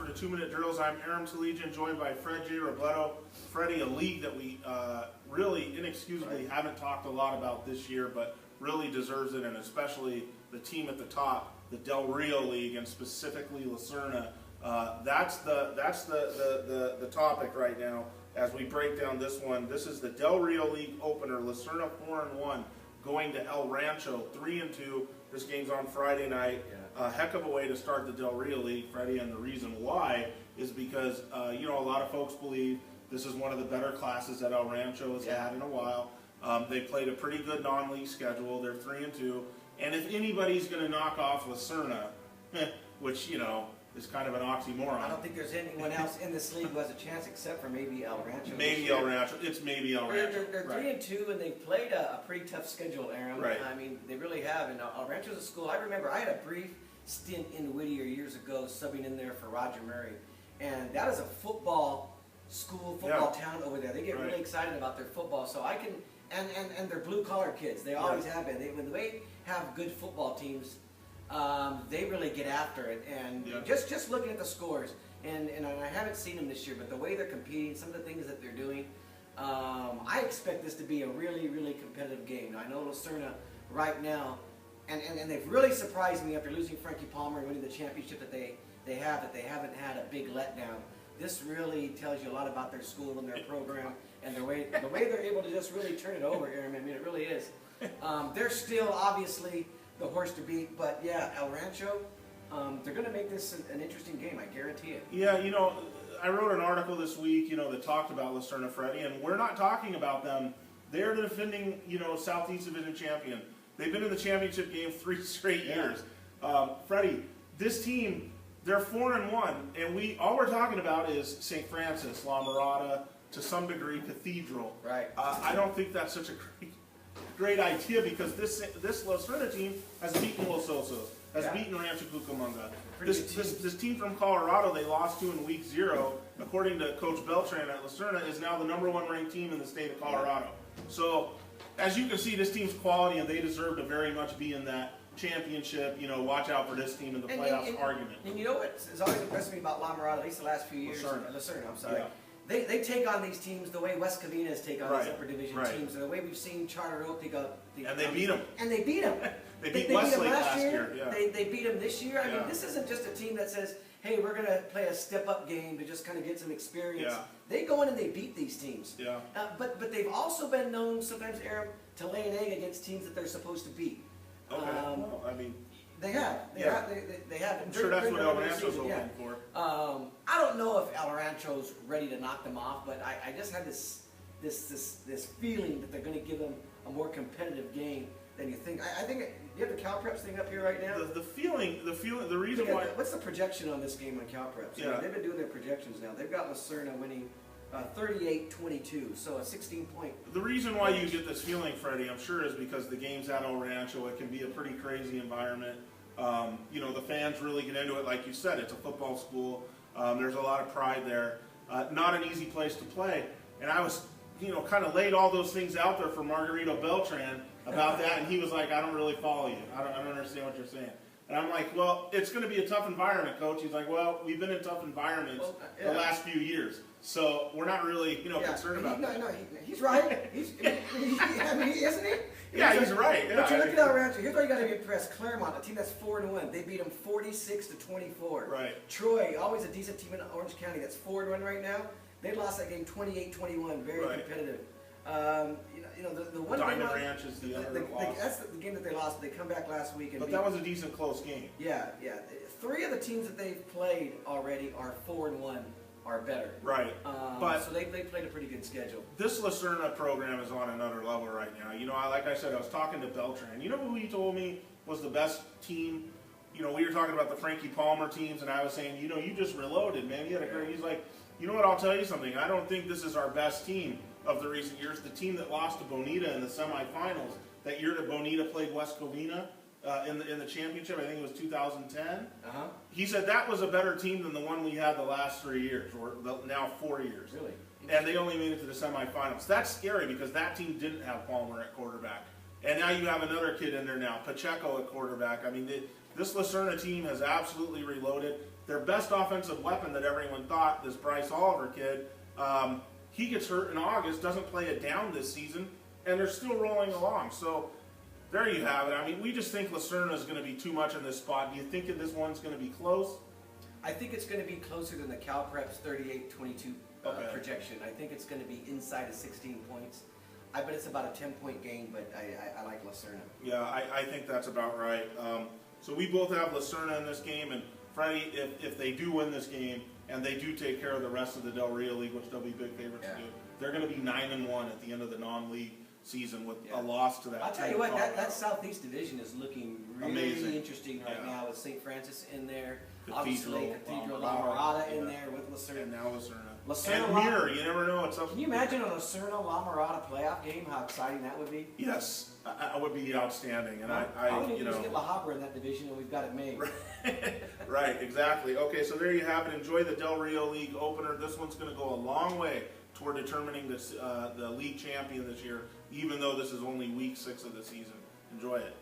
the 2-minute drills. I'm Aram, Tolegian, joined by Fred J. Robledo. Freddie, a league that we really inexcusably haven't talked a lot about this year, but really deserves it, and especially the team at the top, the Del Rio League, and specifically La Serna. That's the topic right now as we break down this one. This is the Del Rio League opener. La Serna 4-1, going to El Rancho 3-2. This game's on Friday night. A heck of a way to start the Del Rio League, Freddie, and the reason why is because a lot of folks believe this is one of the better classes that El Rancho has had in a while. They played a pretty good non-league schedule. They're 3-2, and if anybody's going to knock off La Serna, which is kind of an oxymoron. I don't think there's anyone else in this league who has a chance except for maybe El Rancho. Maybe El Rancho. It's maybe El Rancho. They're 3-2, and they've played a pretty tough schedule, Aram. Right. I mean, they really have. And El Rancho's a school. I remember I had a brief stint in Whittier years ago, subbing in there for Roger Murray, and that is a football school, football town over there. They get really excited about their football. So I can, and they're blue collar kids. They always have been. When they have good football teams, they really get after it, and just looking at the scores, and I haven't seen them this year, but the way they're competing, some of the things that they're doing, I expect this to be a really, really competitive game. Now, I know La Serna right now, and they've really surprised me after losing Frankie Palmer and winning the championship that they haven't had a big letdown. This really tells you a lot about their school and their program and the way they're able to just really turn it over here. I mean, it really is. They're still obviously the horse to beat, but yeah, El Rancho, they're going to make this an interesting game, I guarantee it. Yeah, I wrote an article this week, that talked about La Serna, Freddie, and we're not talking about them. They're the defending, Southeast Division champion. They've been in the championship game 3 straight years. Freddie, this team, they're 4-1, and all we're talking about is St. Francis, La Mirada, to some degree Cathedral. Right. I don't think that's such a great idea, because this La Serna team has beaten Los Osos, has beaten Rancho Cucamonga. This team from Colorado they lost to in week 0, according to Coach Beltran at La Serna, is now the #1 ranked team in the state of Colorado. So, as you can see, this team's quality, and they deserve to very much be in that championship, watch out for this team in the playoffs argument. And you know what has always impressed me about La Mirada, at least the last few years? La Serna, I'm sorry. Yeah. They take on these teams the way West Covina's take on these upper division teams, and the way we've seen Charter Oak take on. And they beat them. And they beat them. They beat Westlake last year. They beat them this year. I mean, this isn't just a team that says, hey, we're going to play a step-up game to just kind of get some experience. They go in and they beat these teams. But they've also been known sometimes, Aram, to lay an egg against teams that they're supposed to beat. Okay. Well, I mean, they have. They have. I'm sure that's what El Rancho's hoping for. I don't know if El Rancho's ready to knock them off, but I just have this feeling that they're going to give them a more competitive game than you think. I think you have the Cal Preps thing up here right now. The reason why. What's the projection on this game on Cal Preps? I mean, they've been doing their projections now. They've got La Serna winning 38-22, so a 16-point. The reason why you get this feeling, Freddie, I'm sure, is because the game's at El Rancho. It can be a pretty crazy environment. The fans really get into it. Like you said, it's a football school. There's a lot of pride there. Not an easy place to play. And I was, kind of laid all those things out there for Margarito Beltran about that, and he was like, I don't really follow you. I don't understand what you're saying. And I'm like, well, it's going to be a tough environment, Coach. He's like, well, we've been in tough environments the last few years, so we're not really, concerned about that. No, he's right. Isn't he? Yeah, he's right. But you look at El Rancho. Here's why you got to be impressed. Claremont, a team that's 4-1, they beat them 46-24. Right. Troy, always a decent team in Orange County, that's 4-1 right now. They lost that game 28-21, very competitive. The one Diamond Ranch is the other loss. That's the game that they lost. They come back last week and that was a decent close game. Yeah. 3 of the teams that they've played already are 4-1 or better. Right. So they played a pretty good schedule. This La Serna program is on another level right now. Like I said, I was talking to Beltran. You know who he told me was the best team? We were talking about the Frankie Palmer teams, and I was saying, you just reloaded, man. You had a great. He's like, you know what? I'll tell you something. I don't think this is our best team of the recent years. The team that lost to Bonita in the semifinals that year that Bonita played West Covina in the championship, I think it was 2010. He said that was a better team than the one we had the last 3 years, or now 4 years. Really? And they only made it to the semifinals. That's scary because that team didn't have Palmer at quarterback. And now you have another kid in there now, Pacheco at quarterback. I mean, this Lacerna team has absolutely reloaded. Their best offensive weapon that everyone thought, this Bryce Oliver kid, he gets hurt in August, doesn't play it down this season, and they're still rolling along. So there you have it. I mean, we just think Lacerna is going to be too much in this spot. Do you think that this one's going to be close? I think it's going to be closer than the Cal Preps 38-22 projection. I think it's going to be inside of 16 points. I bet it's about a 10-point game, but I like Lacerna. Yeah, I think that's about right. So we both have Lacerna in this game, and Freddie, if they do win this game and they do take care of the rest of the Del Rio League, which they'll be big favorites to do, they're going to be 9-1 at the end of the non-league season with a loss to that. I'll tell you what, that Southeast Division is looking really amazing. Interesting right now with St. Francis in there, Cathedral, obviously Cathedral, La Mirada in there with Lacerna. And now Lacerna. Lacerna And Mirror, you never know what's up. Can you imagine a Lacerna La Mirada playoff game? How exciting that would be! Yes, I would be outstanding, and all we need to do is get La Habra in that division, and we've got it made. Right, exactly. Okay, so there you have it. Enjoy the Del Rio League opener. This one's going to go a long way toward determining the league champion this year, even though this is only week 6 of the season. Enjoy it.